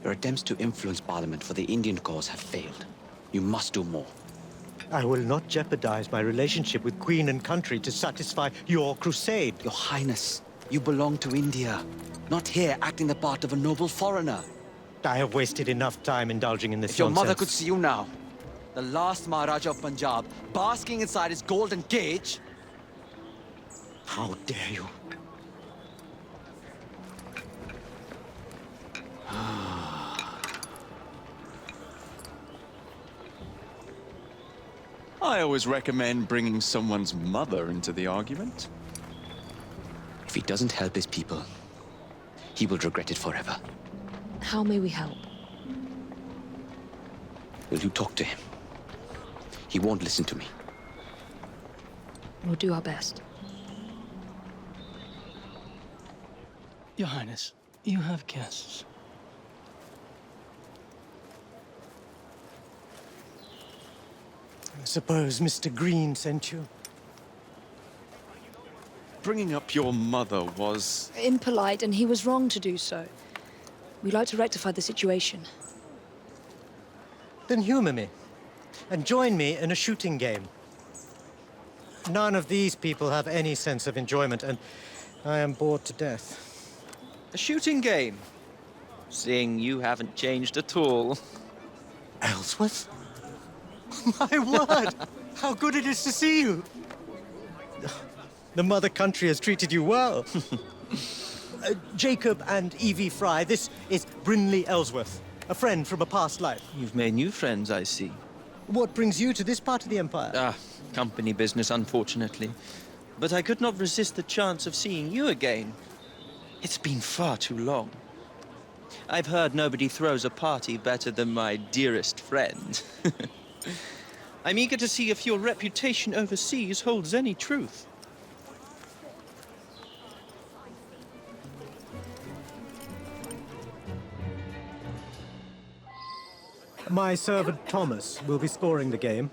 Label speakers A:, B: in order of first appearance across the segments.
A: Your attempts to influence Parliament for the Indian cause have failed. You must do more.
B: I will not jeopardize my relationship with Queen and country to satisfy your crusade.
A: Your Highness, you belong to India, not here acting the part of a noble foreigner.
B: I have wasted enough time indulging in this
A: If your
B: nonsense.
A: mother could see you now, the last Maharaja of Punjab, basking inside his golden cage.
B: How dare you?
C: I always recommend bringing someone's mother into the argument.
A: If he doesn't help his people, he will regret it forever.
D: How may we help?
A: Will you talk to him? He won't listen to me.
D: We'll do our best.
E: Your Highness, you have guests.
B: I suppose Mr. Green sent you.
C: Bringing up your mother was...
D: Impolite, and he was wrong to do so. We'd like to rectify the situation.
B: Then humor me, and join me in a shooting game. None of these people have any sense of enjoyment, and I am bored to death.
F: A shooting game? Seeing you haven't changed at all.
B: Ellsworth? My word! How good it is to see you! The mother country has treated you well. Jacob and Evie Fry, this is Brinley Ellsworth, a friend from a past life.
F: You've made new friends, I see.
B: What brings you to this part of the Empire?
F: Ah, company business, unfortunately. But I could not resist the chance of seeing you again. It's been far too long. I've heard nobody throws a party better than my dearest friend. I'm eager to see if your reputation overseas holds any truth.
B: My servant Thomas will be scoring the game.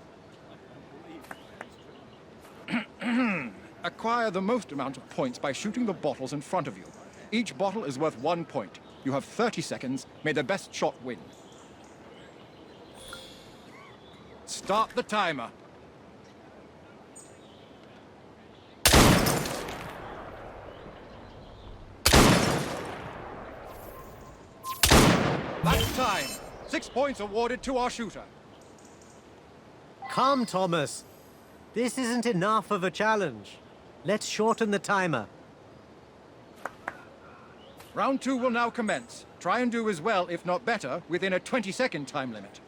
G: Acquire the most amount of points by shooting the bottles in front of you. Each bottle is worth 1 point. You have 30 seconds. May the best shot win. Start the timer. That's time. 6 points awarded to our shooter.
B: Come, Thomas. This isn't enough of a challenge. Let's shorten the timer.
G: Round 2 will now commence. Try and do as well, if not better, within a 20-second time limit.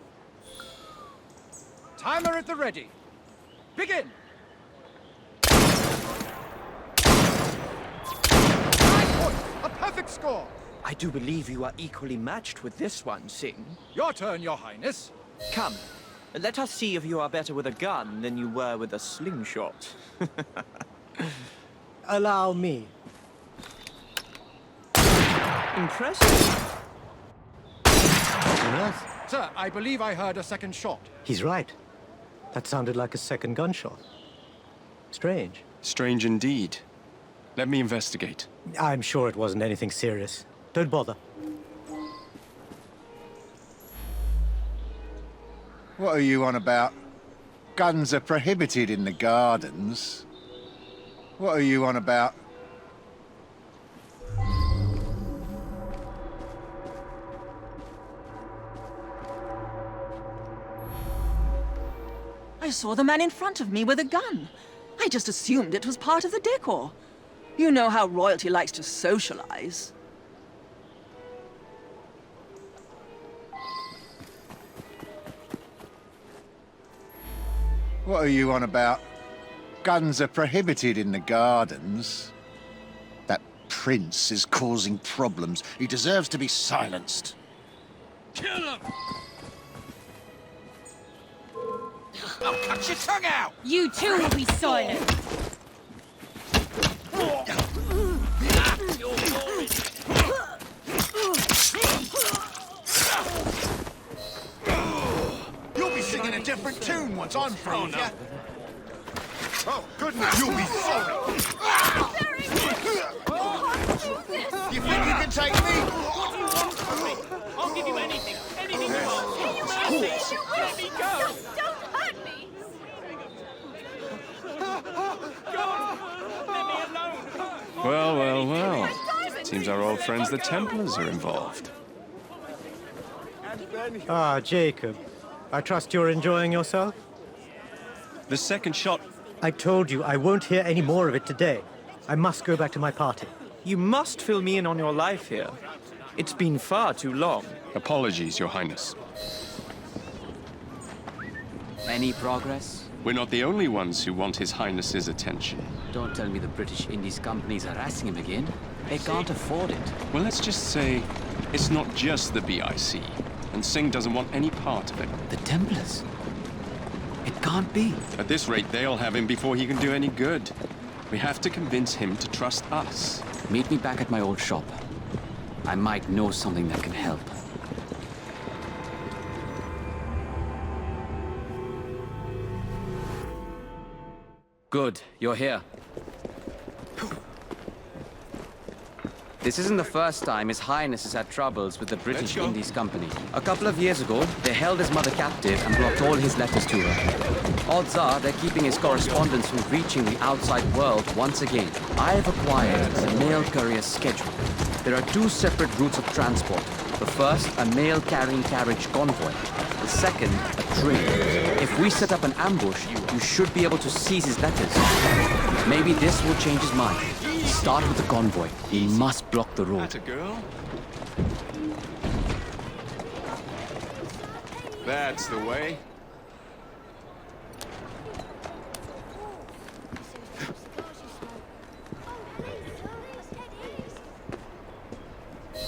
G: Timer at the ready. Begin! 9 points! A perfect score!
F: I do believe you are equally matched with this one, Singh.
G: Your turn, Your Highness.
F: Come, let us see if you are better with a gun than you were with a slingshot.
B: Allow me.
F: Impressive.
B: On earth?
G: Sir, I believe I heard a second shot.
B: He's right. That sounded like a second gunshot. Strange.
C: Strange indeed. Let me investigate.
B: I'm sure it wasn't anything serious. Don't bother.
H: What are you on about? Guns are prohibited in the gardens. What are you on about?
I: I saw the man in front of me with a gun. I just assumed it was part of the decor. You know how royalty likes to socialize.
H: What are you on about? Guns are prohibited in the gardens. That prince is causing problems. He deserves to be silenced.
G: Kill him!
H: I'll cut your tongue out!
J: You too will be silent.
H: You'll be singing a different tune once I'm through with you. Oh, goodness, you'll be sorry. You think you can take me?
J: What do you want from me? I'll give you anything. Anything you want. Mercy! Let me go!
K: Don't hurt me!
J: Let me alone!
C: Well, well, well. Seems our old friends the Templars are involved.
B: Ah, Jacob. I trust you're enjoying yourself?
C: The second shot...
B: I told you I won't hear any more of it today. I must go back to my party.
F: You must fill me in on your life here. It's been far too long.
C: Apologies, Your Highness.
L: Any progress?
C: We're not the only ones who want His Highness's attention.
L: Don't tell me the British Indies company's harassing him again. They can't afford it.
C: Well, let's just say it's not just the BIC, and Singh doesn't want any part of it.
L: The Templars? It can't be.
C: At this rate, they'll have him before he can do any good. We have to convince him to trust us.
L: Meet me back at my old shop. I might know something that can help. Good, you're here. This isn't the first time His Highness has had troubles with the British Indies Company. A couple of years ago, they held his mother captive and blocked all his letters to her. Odds are they're keeping his correspondence from reaching the outside world once again. I have acquired the mail courier schedule. There are two separate routes of transport. The first, a mail-carrying carriage convoy. The second, a train. If we set up an ambush, you should be able to seize his letters. Maybe this will change his mind. Start with the convoy. We must block the road.
C: That's a girl. That's the way.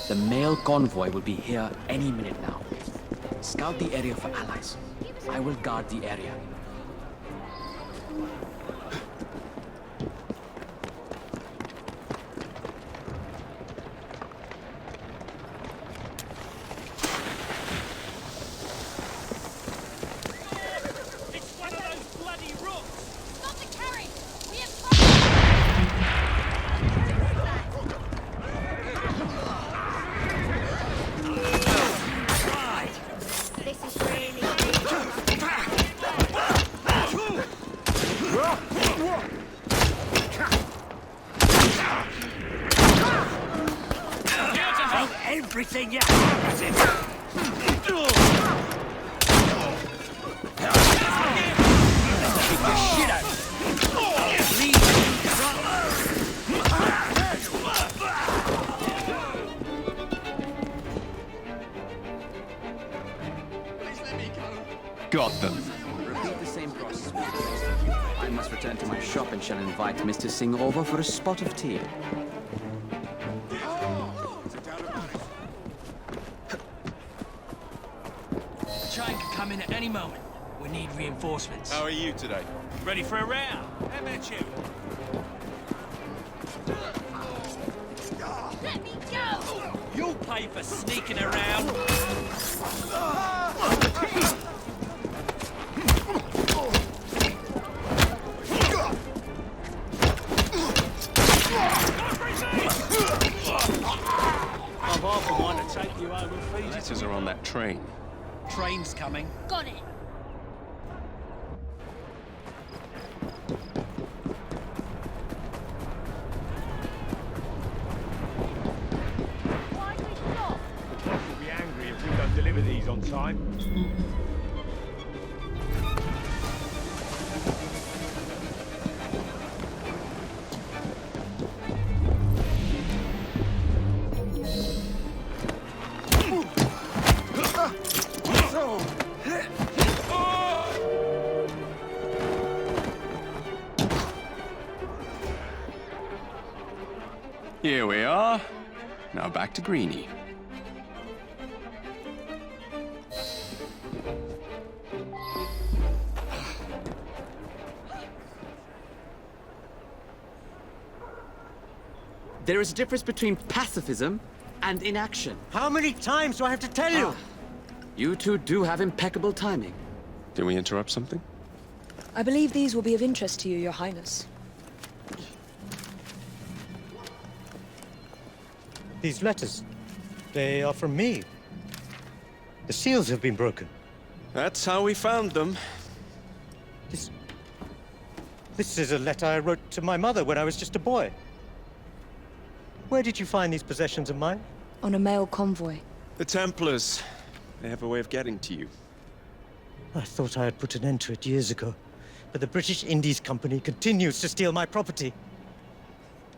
L: The mail convoy will be here any minute now. Scout the area for allies. I will guard the area.
J: It's one of those bloody rooks!
K: Stop the carriage! We have This is really
J: everything you have is
C: Got them.
L: Repeat the same process. I must return to my shop and shall invite Mr. Singh over for a spot of tea.
E: The train could come in at any moment. We need reinforcements.
C: How are you today?
E: Ready for a round? How about you?
K: Let me go!
E: You'll pay for sneaking around. I've often wanted to take you over Fiji.
C: Letters are on that train.
E: Train's coming.
K: Got it! Why do we stop?
M: We'll be angry if we don't deliver these on time.
C: Here we are. Now back to Greenie.
L: There is a difference between pacifism and inaction.
B: How many times do I have to tell you?
L: You two do have impeccable timing.
C: Did we interrupt something?
D: I believe these will be of interest to you, Your Highness.
B: These letters, they are from me. The seals have been broken.
C: That's how we found them.
B: This is a letter I wrote to my mother when I was just a boy. Where did you find these possessions of mine?
D: On a mail convoy.
C: The Templars. They have a way of getting to you.
B: I thought I had put an end to it years ago, but the British Indies Company continues to steal my property.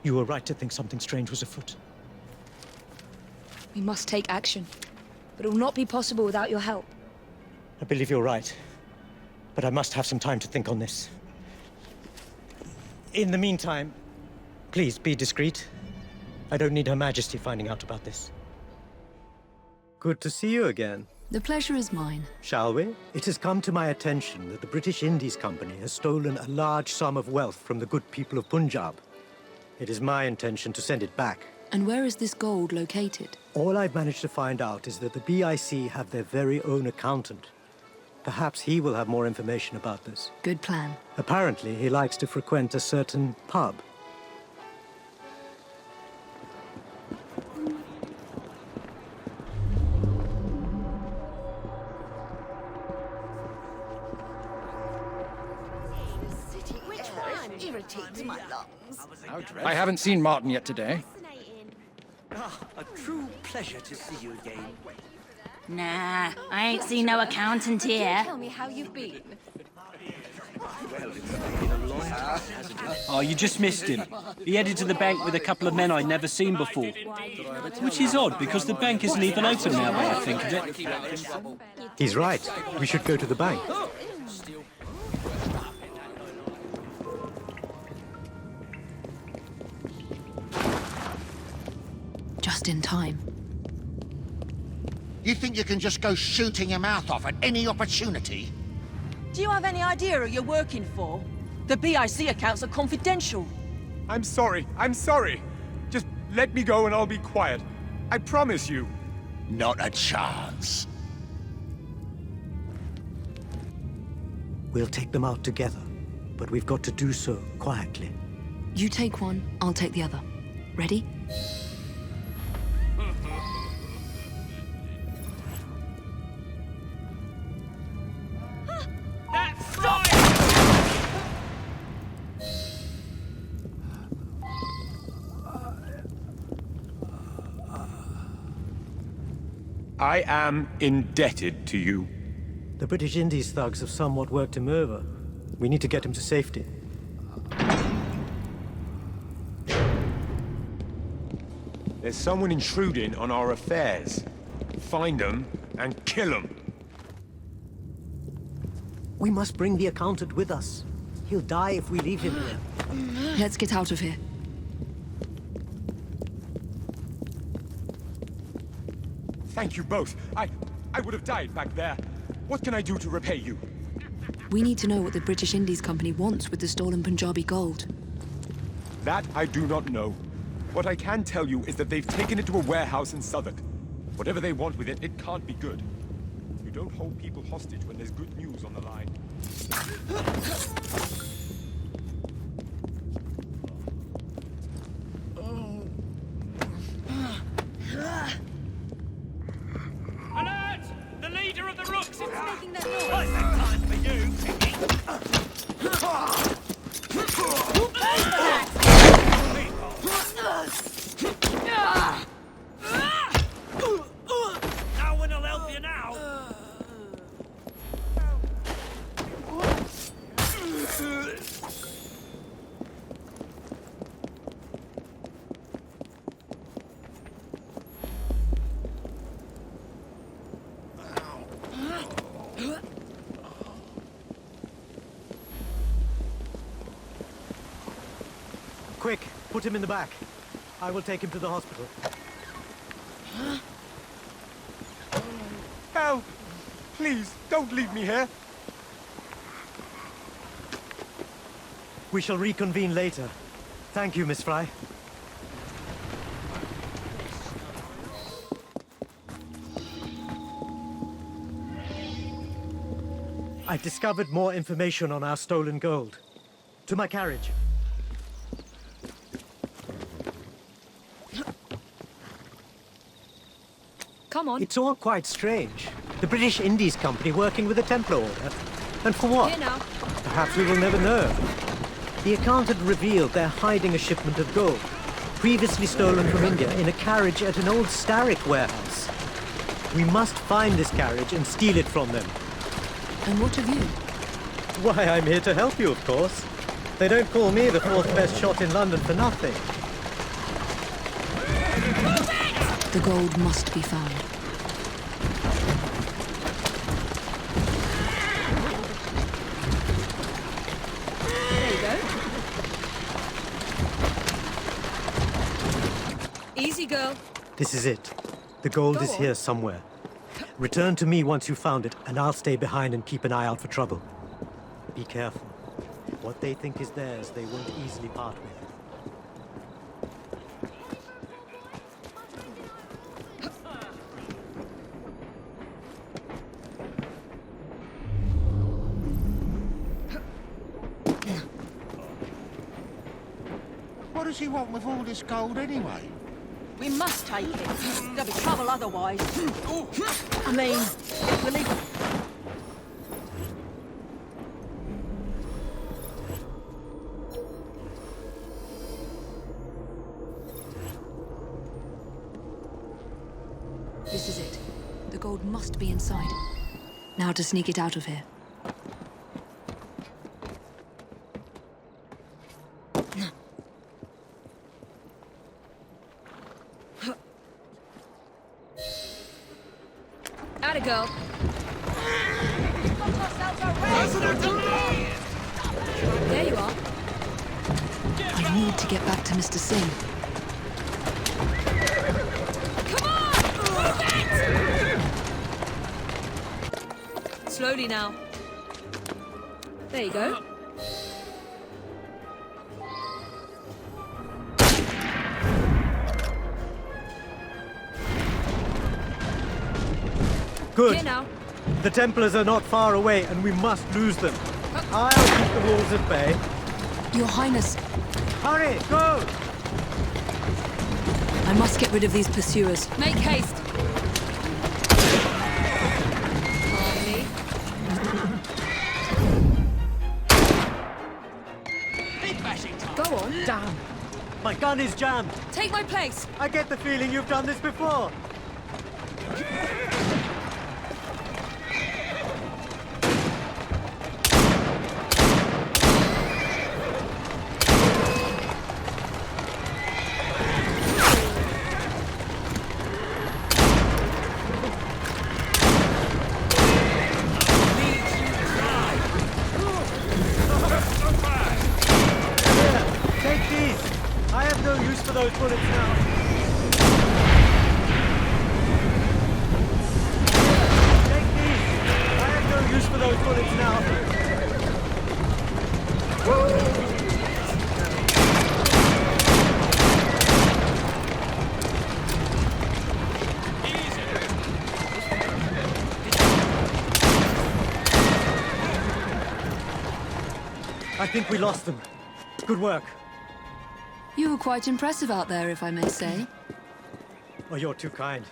B: You were right to think something strange was afoot.
D: We must take action, but it will not be possible without your help.
B: I believe you're right, but I must have some time to think on this. In the meantime, please be discreet. I don't need Her Majesty finding out about this. Good to see you again.
N: The pleasure is mine.
B: Shall we? It has come to my attention that the British Indies Company has stolen a large sum of wealth from the good people of Punjab. It is my intention to send it back.
N: And where is this gold located?
B: All I've managed to find out is that the BIC have their very own accountant. Perhaps he will have more information about this.
N: Good plan.
B: Apparently, he likes to frequent a certain pub.
G: I haven't seen Martin yet today.
E: A true pleasure to see you again.
K: Nah, I ain't seen no accountant here.
O: Tell me how you've been.
E: Oh, you just missed him. He headed to the bank with a couple of men I'd never seen before. Which is odd, because the bank isn't even open now when I think of it.
B: He's right. We should go to the bank.
N: Just in time.
H: You think you can just go shooting your mouth off at any opportunity?
I: Do you have any idea who you're working for? The BIC accounts are confidential.
M: I'm sorry. Just let me go and I'll be quiet. I promise you.
H: Not a chance.
B: We'll take them out together, but we've got to do so quietly.
N: You take one, I'll take the other. Ready?
M: I am indebted to you.
B: The British Indies thugs have somewhat worked him over. We need to get him to safety.
M: There's someone intruding on our affairs. Find them and kill them.
B: We must bring the accountant with us. He'll die if we leave him here.
N: Let's get out of here.
M: Thank you both. I would have died back there. What can I do to repay you?
N: We need to know what the British Indies Company wants with the stolen Punjabi gold.
M: That I do not know. What I can tell you is that they've taken it to a warehouse in Southwark. Whatever they want with it, it can't be good. You don't hold people hostage when there's good news on the line.
J: Alert! The leader of the Rooks is making that noise! Perfect time for you, No one will help you now!
B: Quick, put him in the back. I will take him to the hospital.
M: Help! Please, don't leave me here.
B: We shall reconvene later. Thank you, Miss Fry. I've discovered more information on our stolen gold. To my carriage.
D: Come on.
B: It's all quite strange. The British Indies Company working with the Templar Order. And for what?
D: Here now.
B: Perhaps we will never know. The accountant revealed they're hiding a shipment of gold, previously stolen from India, in a carriage at an old Starrick warehouse. We must find this carriage and steal it from them.
N: And what of you?
B: Why, I'm here to help you, of course. They don't call me the fourth best shot in London for nothing.
N: The gold must be found.
D: There you go. Easy, girl.
B: This is it. The gold is here somewhere. Return to me once you've found it, and I'll stay behind and keep an eye out for trouble. Be careful. What they think is theirs, they won't easily part with.
H: What does he want with all this gold anyway?
I: We must take it. There'll be trouble otherwise. I mean, if we leave...
N: This is it. The gold must be inside. Now to sneak it out of here.
D: Atta girl. There you are.
N: I need to get back to Mr. Singh.
D: Slowly now. There you go.
B: Good.
D: Here now.
B: The Templars are not far away, and we must lose them. I'll keep the wolves at bay.
N: Your Highness.
B: Hurry, go!
N: I must get rid of these pursuers.
D: Make haste. Go on.
B: Damn! My gun is jammed.
D: Take my place.
B: I get the feeling you've done this before. Those bullets now. Take these. I have no use for those bullets now. I think we lost them. Good work.
N: You were quite impressive out there, if I may say.
B: Oh, you're too kind.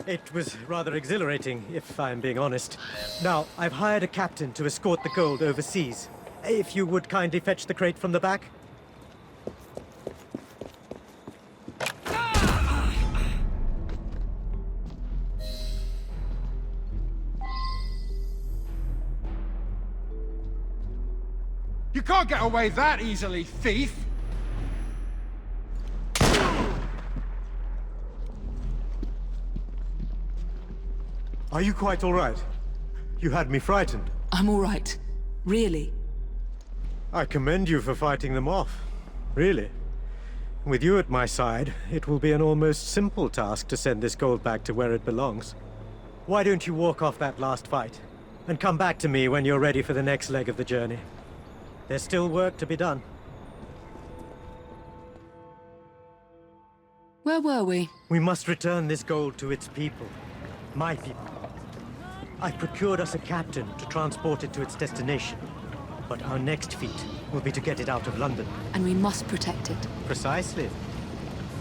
B: It was rather exhilarating, if I'm being honest. Now, I've hired a captain to escort the gold overseas. If you would kindly fetch the crate from the back.
G: You can't get away that easily, thief!
B: Are you quite all right? You had me frightened.
N: I'm all right. Really.
B: I commend you for fighting them off. Really. With you at my side, it will be an almost simple task to send this gold back to where it belongs. Why don't you walk off that last fight, and come back to me when you're ready for the next leg of the journey? There's still work to be done.
N: Where were we?
B: We must return this gold to its people. My people. I procured us a captain to transport it to its destination. But our next feat will be to get it out of London.
N: And we must protect it.
B: Precisely.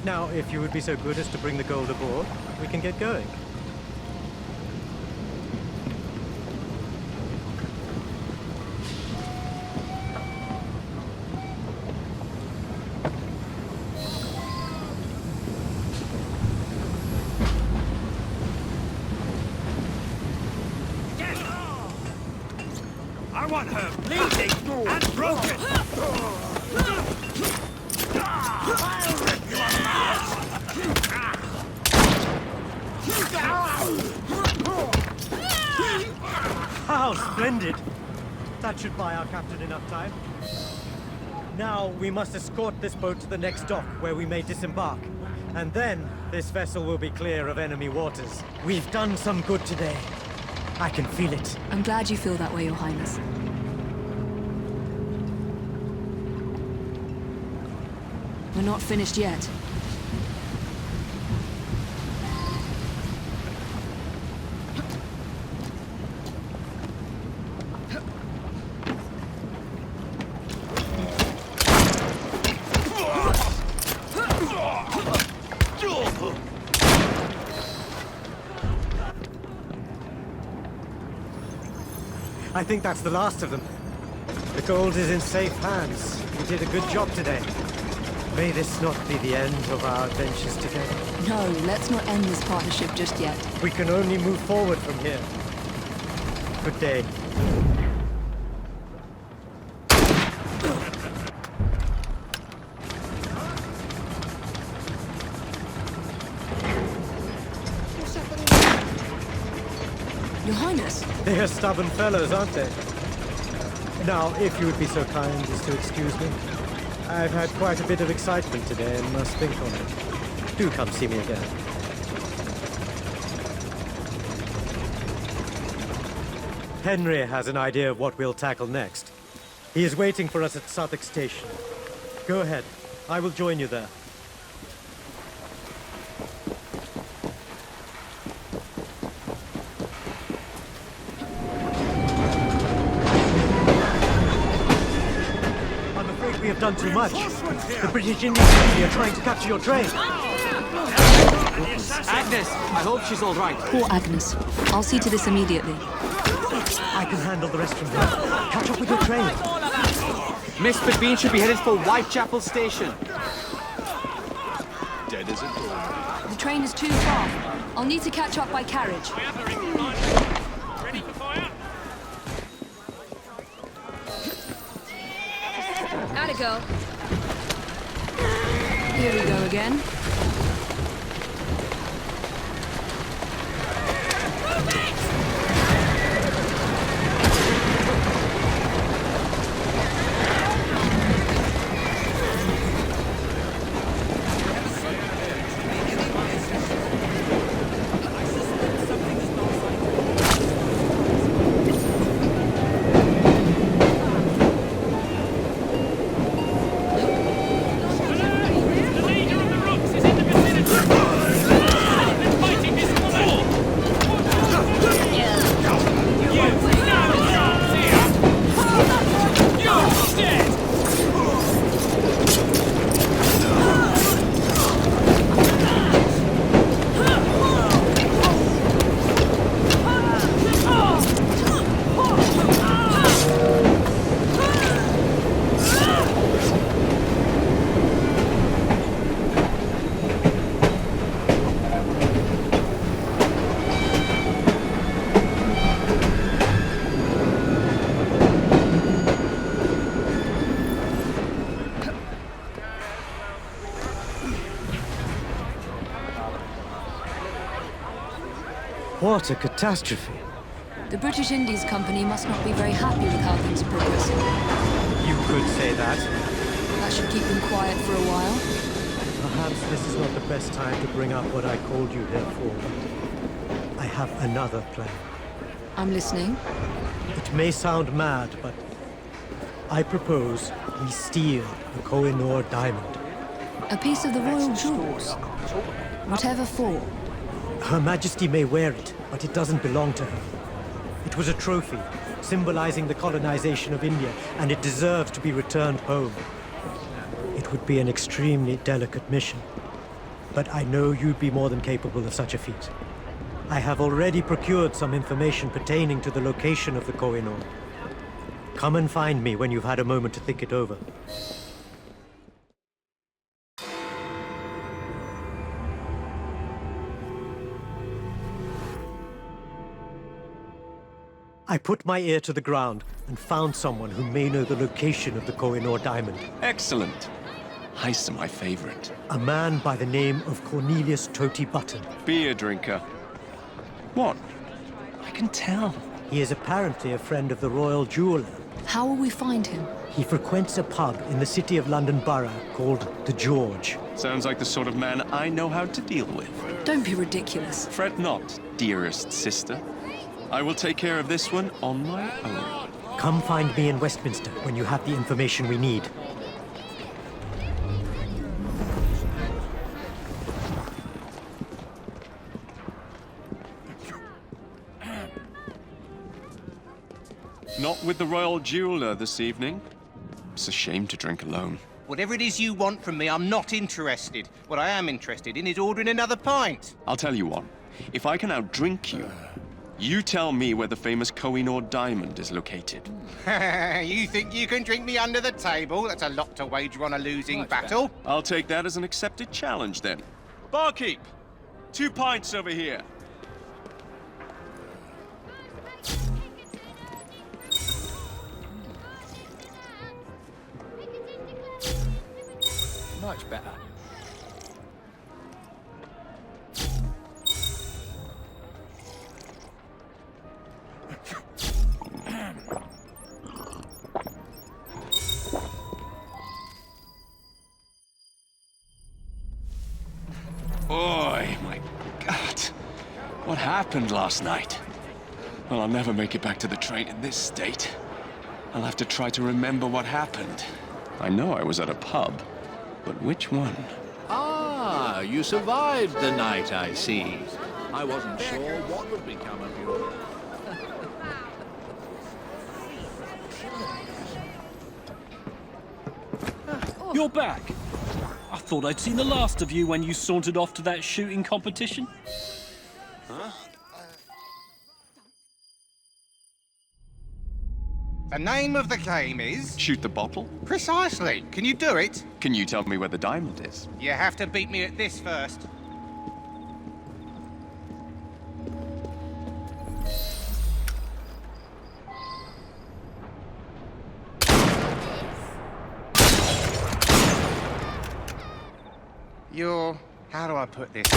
B: Now, if you would be so good as to bring the gold aboard, we can get going.
J: want her bleeding and broken! I'll rip you apart!
B: How splendid! That should buy our captain enough time. Now we must escort this boat to the next dock where we may disembark. And then this vessel will be clear of enemy waters. We've done some good today. I can feel it.
N: I'm glad you feel that way, Your Highness. We're not finished yet.
B: I think that's the last of them. The gold is in safe hands. We did a good job today. May this not be the end of our adventures together.
N: No, let's not end this partnership just yet.
B: We can only move forward from here. Good day.
N: Your Highness!
B: They are stubborn fellows, aren't they? Now, if you would be so kind as to excuse me. I've had quite a bit of excitement today and must think on it. Do come see me again. Henry has an idea of what we'll tackle next. He is waiting for us at Southwark Station. Go ahead. I will join you there. We have done too much. The British Indian Navy are trying to capture your train.
A: Agnes, I hope she's all right.
N: Poor Agnes. I'll see to this immediately.
B: I can handle the rest from here. Catch up with your train.
A: Miss Bean should be headed for Whitechapel Station.
C: Dead as a door.
N: The train is too far. I'll need to catch up by carriage.
J: Ready for fire?
N: Atta go. Here we go again.
B: What a catastrophe.
N: The British Indies Company must not be very happy with how things are progressing.
B: You could say that.
N: That should keep them quiet for a while.
B: Perhaps this is not the best time to bring up what I called you here for. I have another plan.
N: I'm listening.
B: It may sound mad, but I propose we steal the Koh-i-Noor diamond.
N: A piece of the royal jewels. Whatever for.
B: Her Majesty may wear it, but it doesn't belong to her. It was a trophy, symbolizing the colonization of India, and it deserves to be returned home. It would be an extremely delicate mission, but I know you'd be more than capable of such a feat. I have already procured some information pertaining to the location of the Koh-i-Noor. Come and find me when you've had a moment to think it over. I put my ear to the ground and found someone who may know the location of the Koh-i-Noor diamond.
C: Excellent. Heists are my favorite.
B: A man by the name of Cornelius Toti Button.
C: Beer drinker. What? I can tell.
B: He is apparently a friend of the royal jeweler.
N: How will we find him?
B: He frequents a pub in the City of London Borough called the George.
C: Sounds like the sort of man I know how to deal with.
N: Don't be ridiculous.
C: Fret not, dearest sister. I will take care of this one on my own.
B: Come find me in Westminster when you have the information we need.
C: Not with the royal jeweler this evening. It's a shame to drink alone.
O: Whatever it is you want from me, I'm not interested. What I am interested in is ordering another pint.
C: I'll tell you what. If I can outdrink you, you tell me where the famous Koh-i-Noor diamond is located.
O: You think you can drink me under the table? That's a lot to wager on a losing battle.
C: I'll take that as an accepted challenge, then. Barkeep! 2 pints over here.
O: Much better.
C: Boy, my God. What happened last night? Well, I'll never make it back to the train in this state. I'll have to try to remember what happened. I know I was at a pub, but which one?
P: Ah, you survived the night, I see. I wasn't sure what would become of you.
E: You're back. I thought I'd seen the last of you when you sauntered off to that shooting competition.
O: Huh? The name of the game is...
C: Shoot the bottle?
O: Precisely. Can you do it?
C: Can you tell me where the diamond is?
O: You have to beat me at this first. You're... how do I put this?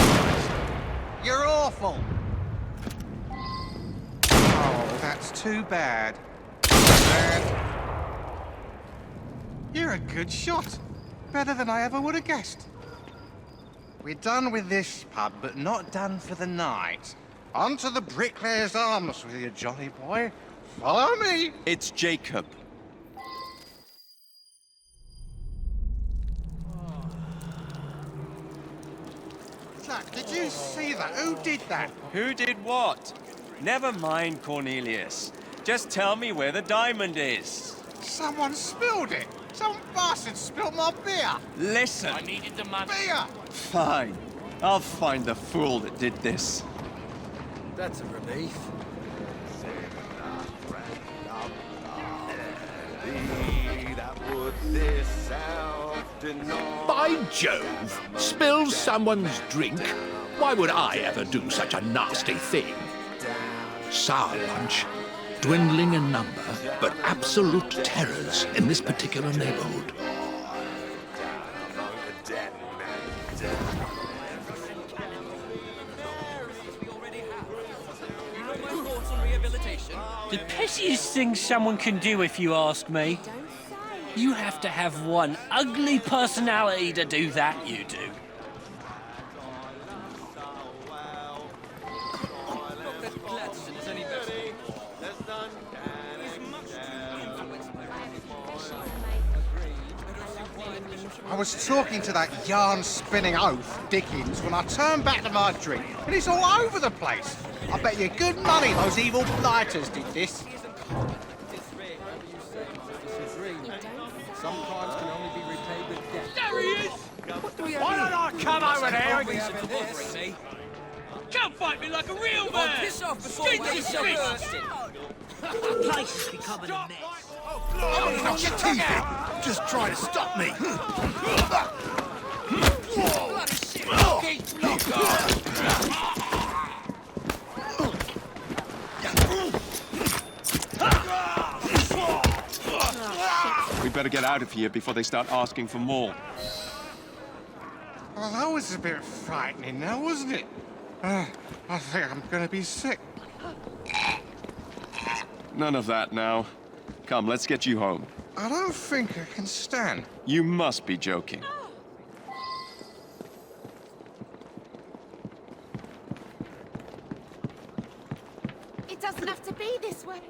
O: You're awful! Oh, that's too bad. You're a good shot. Better than I ever would have guessed. We're done with this pub, but not done for the night. On to the Bricklayer's Arms with you, Johnny boy. Follow me.
C: It's Jacob.
O: Jack, did you see that? Who did that?
C: Who did what? Never mind, Cornelius. Just tell me where the diamond is.
O: Someone spilled it. Some bastard spilled my beer.
C: Listen.
J: I needed the money.
O: Beer!
C: Fine. I'll find the fool that did this.
O: That's a relief.
P: By Jove! Spill someone's drink? Why would I ever do such a nasty thing? Sour punch. Dwindling in number, but absolute terrors in this particular neighborhood.
E: The pettiest thing someone can do, if you ask me. You have to have one ugly personality to do that, you do.
O: I was talking to that yarn-spinning oaf, Dickens, when I turned back to my drink, and it's all over the place. I bet you good money those evil blighters did this.
J: Sometimes can only be repaid with death. There he is!
O: Why don't I come over there and...
J: Me. Come fight me like a real man! Piss off before we get
Q: The place is becoming a mess.
H: Oh, knock your teeth in! Just try to stop me!
C: better get out of here before they start asking for more.
O: Well, that was a bit frightening now, wasn't it? I think I'm gonna be sick.
C: None of that now. Come, let's get you home.
O: I don't think I can stand.
C: You must be joking.
J: It doesn't have to be this way.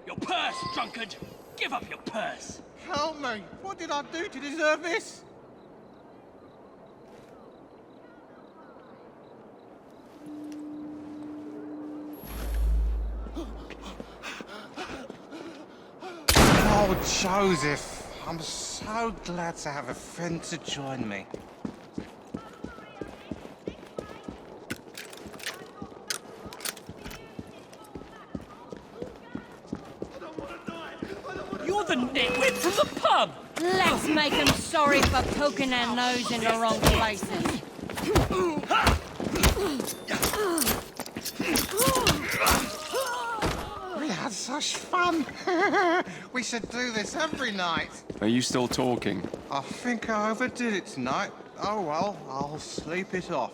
E: Your purse, drunkard! Give up your purse!
O: Help me! What did I do to deserve this? Oh, Joseph, I'm so glad to have a friend to join me.
E: You're the nitwit from the pub!
K: Let's make them sorry for poking their nose in the wrong places.
O: We had such fun. We should do this every night.
C: Are you still talking?
O: I think I overdid it tonight. Oh well, I'll sleep it off.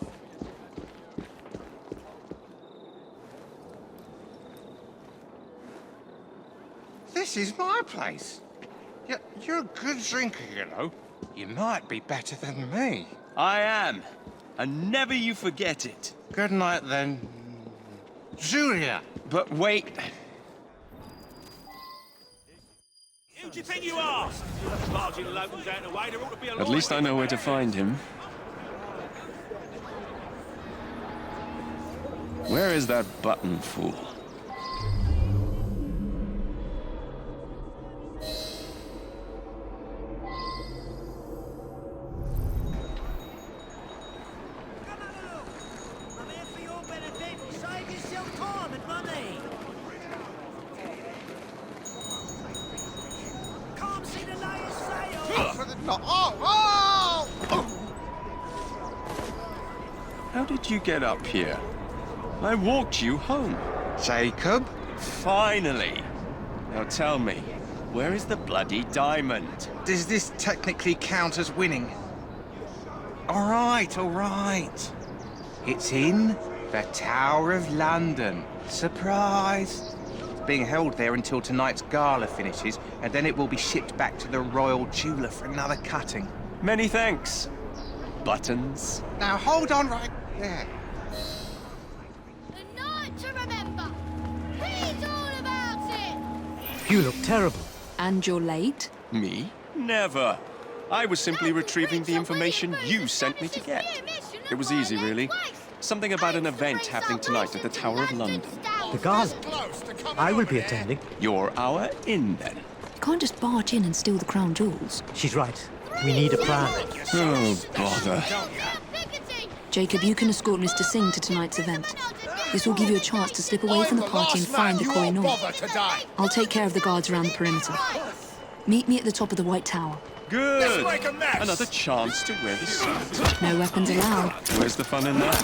O: This is my place. You're a good drinker, you know. You might be better than me.
C: I am. And never you forget it.
O: Good night, then. Julia.
C: But wait.
J: Who do you think you are? Barging the locals out of the way, there ought to be a
C: At least I know where to find him. Where is that button fool? How did you get up here? I walked you home.
O: Jacob?
C: Finally! Now tell me, where is the bloody diamond?
O: Does this technically count as winning? All right. It's in the Tower of London. Surprise! It's being held there until tonight's gala finishes, and then it will be shipped back to the Royal Jeweller for another cutting.
C: Many thanks. Buttons.
O: Now hold on right there.
J: The night to remember. He's all about it.
B: You look terrible.
N: And you're late?
C: Me? Never. I was simply retrieving the information you sent me to get. It was easy, really. Something about an event happening tonight at the Tower of London.
B: The gala. I will be attending.
C: You're our in, then.
N: You can't just barge in and steal the crown jewels.
B: She's right. We need a plan.
C: Oh, bother.
N: Jacob, you can escort Mr. Singh to tonight's event. This will give you a chance to slip away from the party and find the Koh-i-Noor. I'll take care of the guards around the perimeter. Meet me at the top of the White Tower.
C: Good! Another chance to wear the suit.
N: No weapons allowed.
C: Where's the fun in that?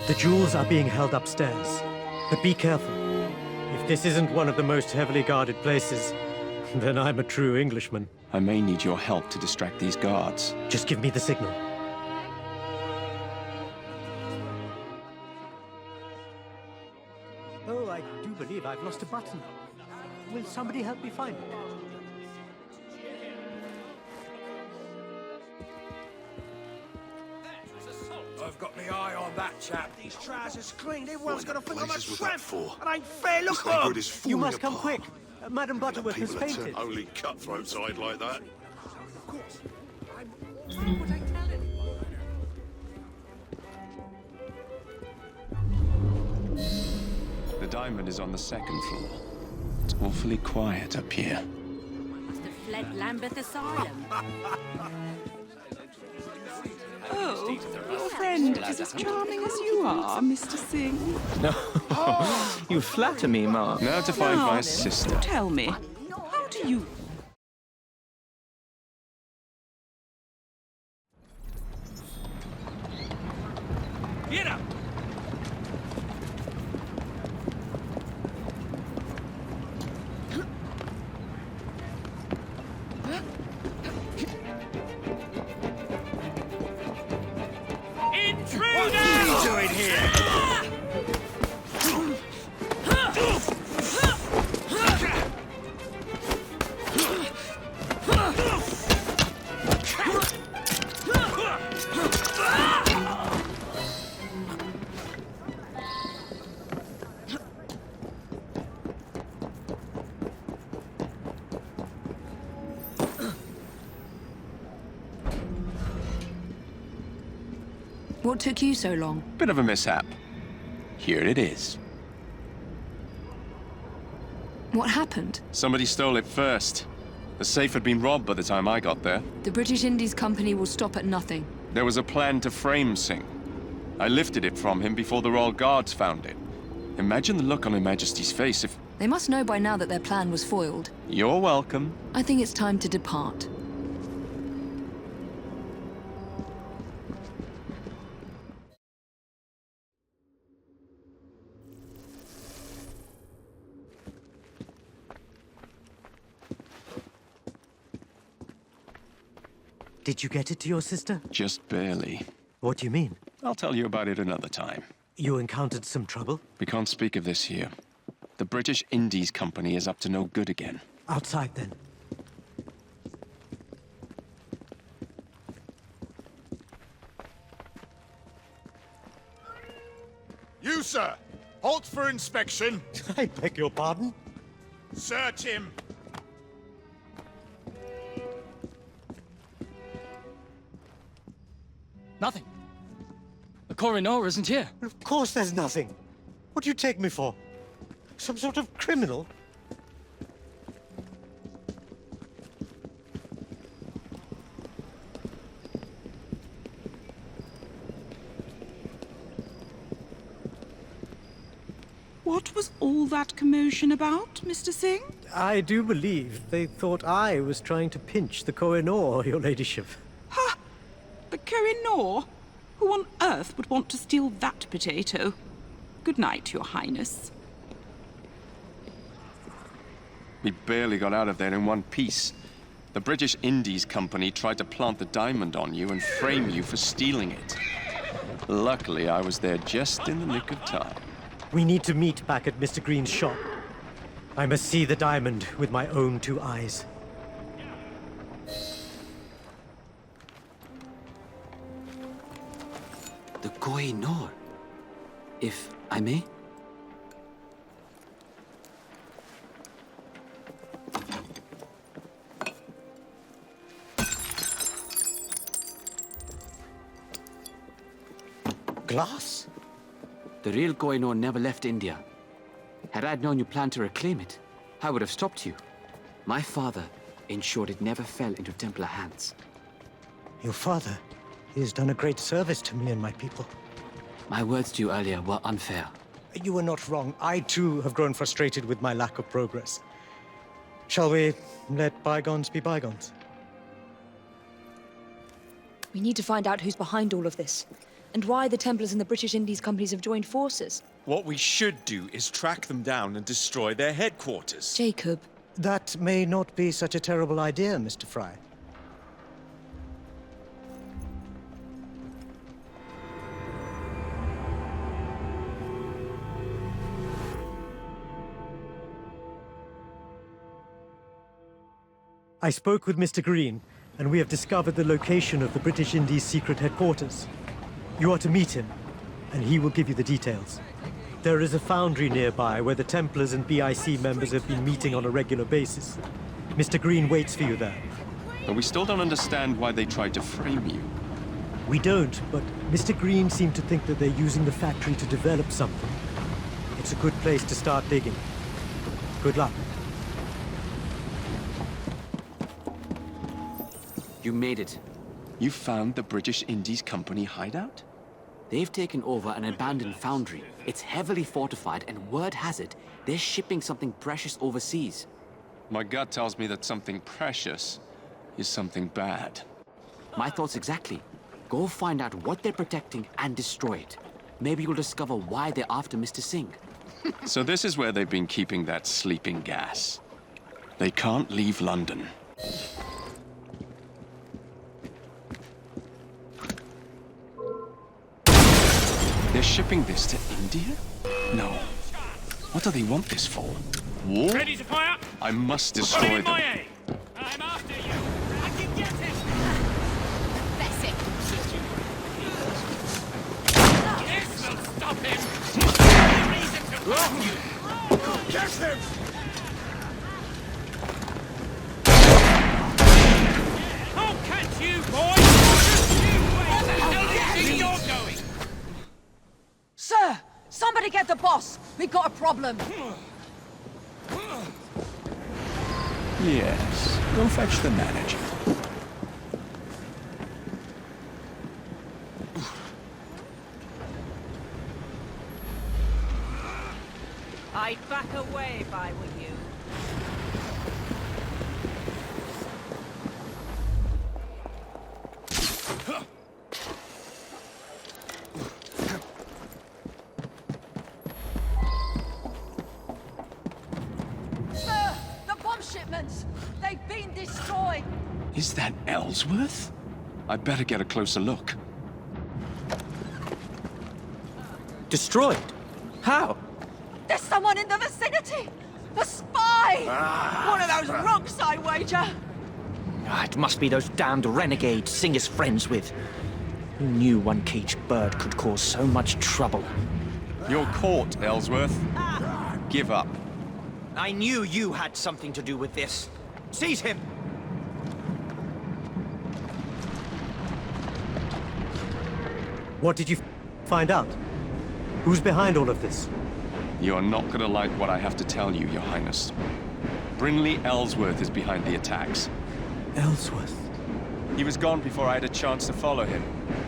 B: The jewels are being held upstairs. But be careful. If this isn't one of the most heavily guarded places, then I'm a true Englishman.
C: I may need your help to distract these guards.
B: Just give me the signal. Oh, I do believe I've lost a button. Will somebody help me find it?
Q: I've got my eye on that chap. His trousers clean. Everyone's got to think I'm a tramp. It ain't fair. Look at him.
B: You must come quick. Madam Butterworth has fainted.
R: Only cutthroats hide like that.
Q: Of course. What would I tell him?
C: The diamond is on the second floor. It's awfully quiet up here.
K: Must have fled Lambeth Asylum.
I: Oh, your friend is as charming as you are, Mr. Singh.
F: No, you flatter me, Mark.
C: Now to find
I: Now
C: my
I: then,
C: sister.
I: Tell me, how do you...
N: What took you so long?
C: Bit of a mishap. Here it is.
N: What happened?
C: Somebody stole it first. The safe had been robbed by the time I got there.
N: The British Indies Company will stop at nothing.
C: There was a plan to frame Singh. I lifted it from him before the Royal Guards found it. Imagine the look on Her Majesty's face if...
N: They must know by now that their plan was foiled.
C: You're welcome.
N: I think it's time to depart.
B: Did you get it to your sister?
C: Just barely.
B: What do you mean?
C: I'll tell you about it another time.
B: You encountered some trouble?
C: We can't speak of this here. The British Indies Company is up to no good again.
B: Outside, then.
R: You, sir! Halt for inspection!
B: I beg your pardon?
R: Search him!
S: Nothing. The coroner isn't here.
B: Of course there's nothing. What do you take me for? Some sort of criminal?
I: What was all that commotion about, Mr. Singh?
B: I do believe they thought I was trying to pinch the Koh-i-Noor, your ladyship.
I: Ha! The Koh-i-Noor? Who on earth would want to steal that potato? Good night, Your Highness.
C: We barely got out of there in one piece. The British Indies Company tried to plant the diamond on you and frame you for stealing it. Luckily, I was there just in the nick of time.
B: We need to meet back at Mr. Green's shop. I must see the diamond with my own two eyes.
L: The Koh-i-Noor, if I may?
B: Glass?
L: The real Koh-i-Noor never left India. Had I known you planned to reclaim it, I would have stopped you. My father ensured it never fell into Templar hands.
B: Your father? He has done a great service to me and my people.
L: My words to you earlier were unfair.
B: You were not wrong. I, too, have grown frustrated with my lack of progress. Shall we let bygones be bygones?
D: We need to find out who's behind all of this, and why the Templars and the British Indies companies have joined forces.
T: What we should do is track them down and destroy their headquarters.
D: Jacob.
B: That may not be such a terrible idea, Mr. Fry. I spoke with Mr. Green, and we have discovered the location of the British Indies secret headquarters. You are to meet him, and he will give you the details. There is a foundry nearby where the Templars and BIC members have been meeting on a regular basis. Mr. Green waits for you there.
C: But we still don't understand why they tried to frame you.
B: We don't, but Mr. Green seemed to think that they're using the factory to develop something. It's a good place to start digging. Good luck.
L: You made it.
C: You found the British Indies Company hideout?
L: They've taken over an abandoned foundry. It's heavily fortified, and word has it, they're shipping something precious overseas.
C: My gut tells me that something precious is something bad.
L: My thoughts exactly. Go find out what they're protecting and destroy it. Maybe you'll discover why they're after Mr. Singh.
C: So this is where they've been keeping that sleeping gas. They can't leave London. They're shipping this to India? No. What do they want this for? War?
J: Ready to fire?
C: I must destroy them.
J: I'm after you. I can get him. That's it. This will stop him. No reason to block you.
R: Get him!
J: I'll catch you, boy. Where the hell do you think you're going?
I: the boss. We've got a problem.
C: Yes, go fetch the manager.
K: I'd back away if I were you.
I: Sir, the bomb shipments! They've been destroyed!
C: Is that Ellsworth? I'd better get a closer look.
F: Destroyed? How?
I: There's someone in the vicinity! A spy! One of those rooks, I wager!
F: It must be those damned renegades Singh is friends with. Who knew one caged bird could cause so much trouble?
T: You're caught, Ellsworth. Give up.
F: I knew you had something to do with this. Seize him!
B: What did you find out? Who's behind all of this?
C: You're not gonna like what I have to tell you, Your Highness. Brinley Ellsworth is behind the attacks.
B: Ellsworth?
T: He was gone before I had a chance to follow him.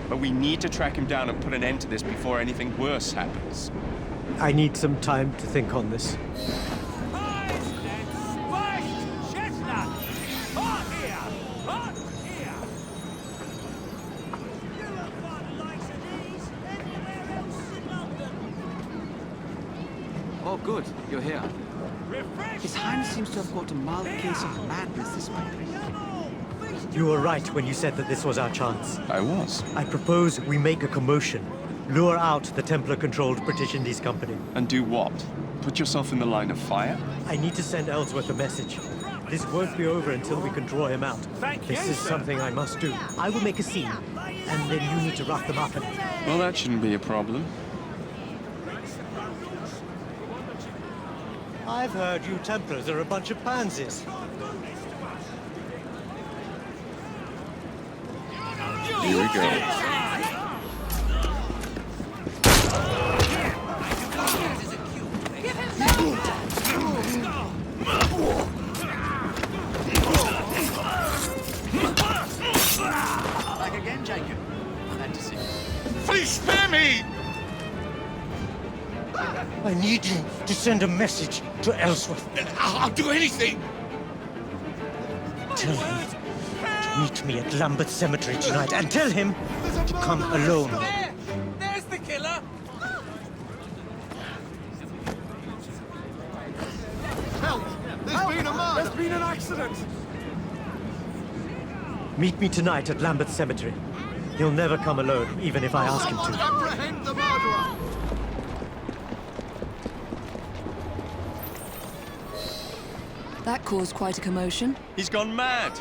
T: But we need to track him down and put an end to this before anything worse happens.
B: I need some time to think on this.
L: Oh, good. You're here. His Highness seems to have got a mild case of madness this morning.
B: You were right when you said that this was our chance.
C: I was.
B: I propose we make a commotion. Lure out the Templar-controlled British Indies Company.
C: And do what? Put yourself in the line of fire?
B: I need to send Ellsworth a message. This won't be over until we can draw him out. This is something I must do. I will make a scene, and then you need to rough them up.
C: Well, that shouldn't be a problem.
B: I've heard you Templars are a bunch of pansies.
C: Here we go.
Q: Back again, Jacob. Glad to see you.
R: Please spare me!
B: I need you to send a message to Ellsworth.
R: I'll do anything!
B: Tell him to meet me at Lambeth Cemetery tonight, and tell him to come alone.
Q: There's the killer!
R: Help! There's been a murder!
Q: There's been an accident!
B: Meet me tonight at Lambeth Cemetery. He'll never come alone, even if I ask him
R: Someone
B: to.
R: apprehend the murderer!
N: That caused quite a commotion.
T: He's gone mad.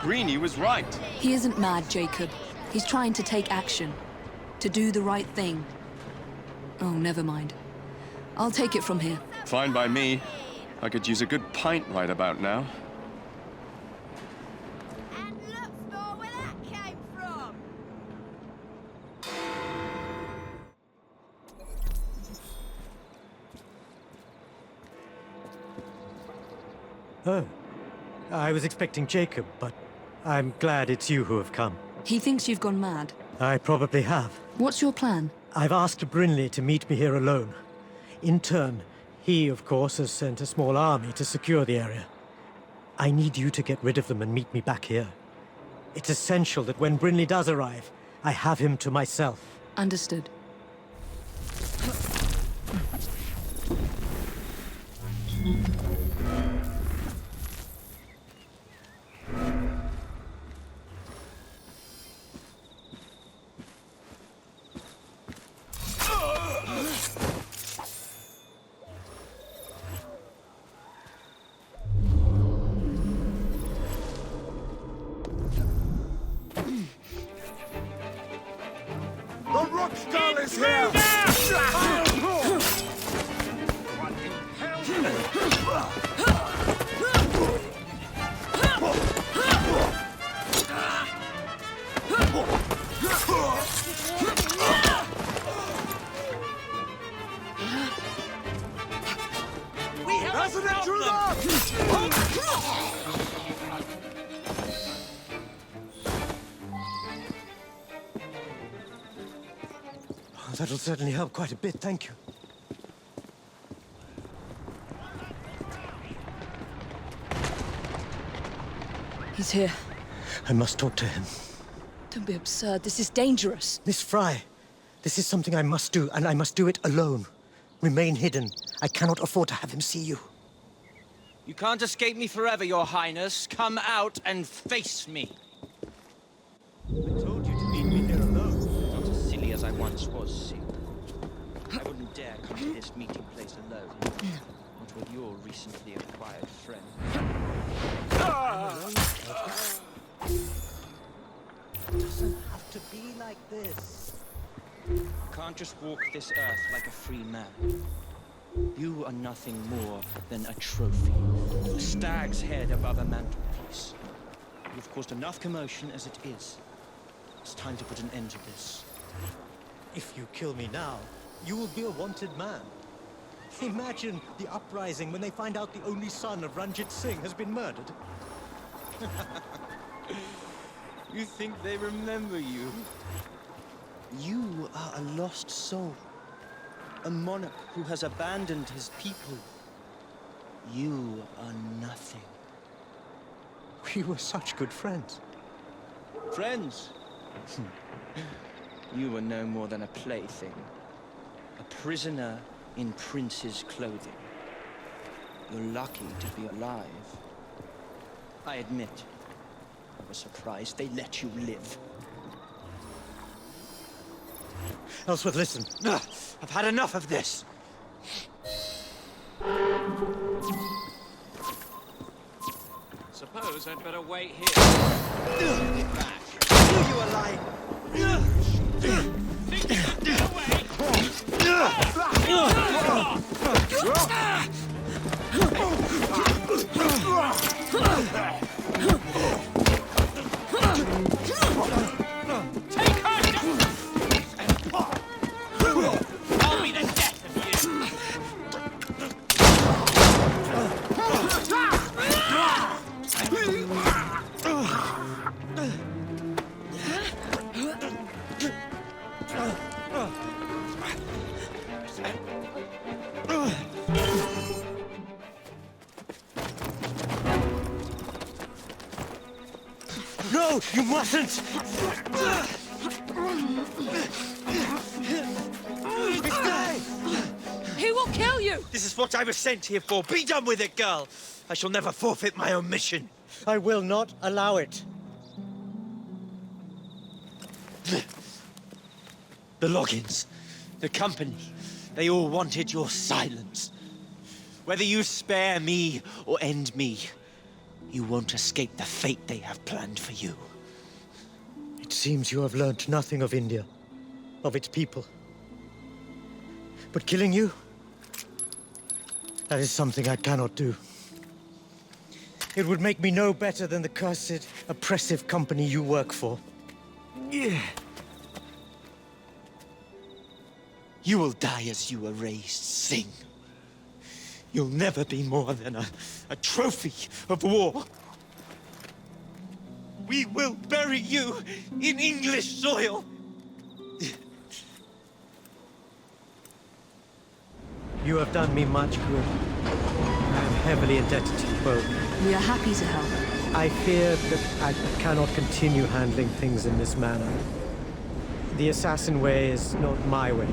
T: Greenie was right.
N: He isn't mad, Jacob. He's trying to take action. To do the right thing. Oh, never mind. I'll take it from here.
C: Fine by me. I could use a good pint right about now.
B: Oh. I was expecting Jacob, but I'm glad it's you who have come.
N: He thinks you've gone mad.
B: I probably have.
N: What's your plan?
B: I've asked Brinley to meet me here alone. In turn, he, of course, has sent a small army to secure the area. I need you to get rid of them and meet me back here. It's essential that when Brinley does arrive, I have him to myself.
N: Understood.
R: The rock skull is here!
B: That'll certainly help quite a bit, thank you.
D: He's here.
B: I must talk to him.
D: Don't be absurd. This is dangerous.
B: Miss Fry, this is something I must do, and I must do it alone. Remain hidden. I cannot afford to have him see you.
F: You can't escape me forever, Your Highness. Come out and face me.
B: I told you to meet me here alone.
F: Not as silly as I once was, Singh. I wouldn't dare come to this meeting place alone. Not with your recently acquired friend.
B: It doesn't have to be like this.
F: You can't just walk this earth like a free man. You are nothing more than a trophy. A stag's head above a mantelpiece. You've caused enough commotion as it is. It's time to put an end to this.
B: If you kill me now, you will be a wanted man. Imagine the uprising when they find out the only son of Ranjit Singh has been murdered.
F: You think they remember you? You are a lost soul. A monarch who has abandoned his people. You are nothing.
B: We were such good friends.
F: Friends? You were no more than a plaything. A prisoner in prince's clothing. You're lucky to be alive. I admit, I was surprised they let you live.
B: Ellsworth, listen.
F: I've had enough of this.
J: Suppose I'd better wait here.
F: Get back. You a lie.
J: Think you can get away? Take her down! I'll be the death of you!
B: No, you mustn't!
D: He will kill you!
F: This is what I was sent here for. Be done with it, girl. I shall never forfeit my own mission.
B: I will not allow it.
F: The Loggins, the company, they all wanted your silence. Whether you spare me or end me, you won't escape the fate they have planned for you.
B: It seems you have learnt nothing of India, of its people. But killing you, that is something I cannot do. It would make me no better than the cursed, oppressive company you work for.
F: Yeah. You will die as you were raised, Singh. You'll never be more than a trophy of war. We will bury you in English soil.
B: You have done me much good. I am heavily indebted to you both.
N: We are happy to help.
B: I fear that I cannot continue handling things in this manner. The assassin way is not my way.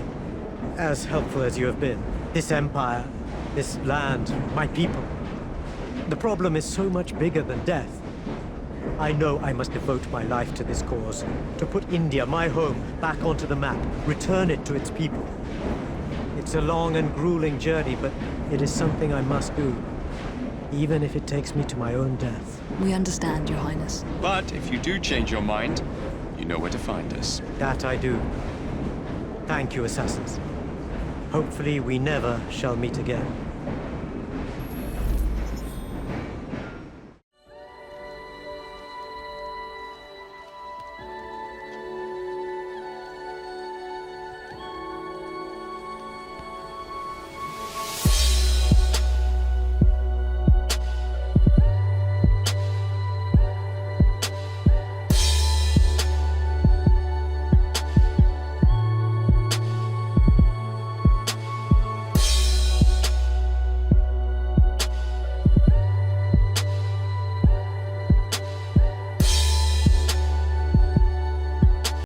B: As helpful as you have been. This empire, this land, my people. The problem is so much bigger than death. I know I must devote my life to this cause, to put India, my home, back onto the map, return it to its people. It's a long and grueling journey, but it is something I must do, even if it takes me to my own death.
N: We understand, Your Highness.
C: But if you do change your mind, you know where to find us.
B: That I do. Thank you, assassins. Hopefully we never shall meet again.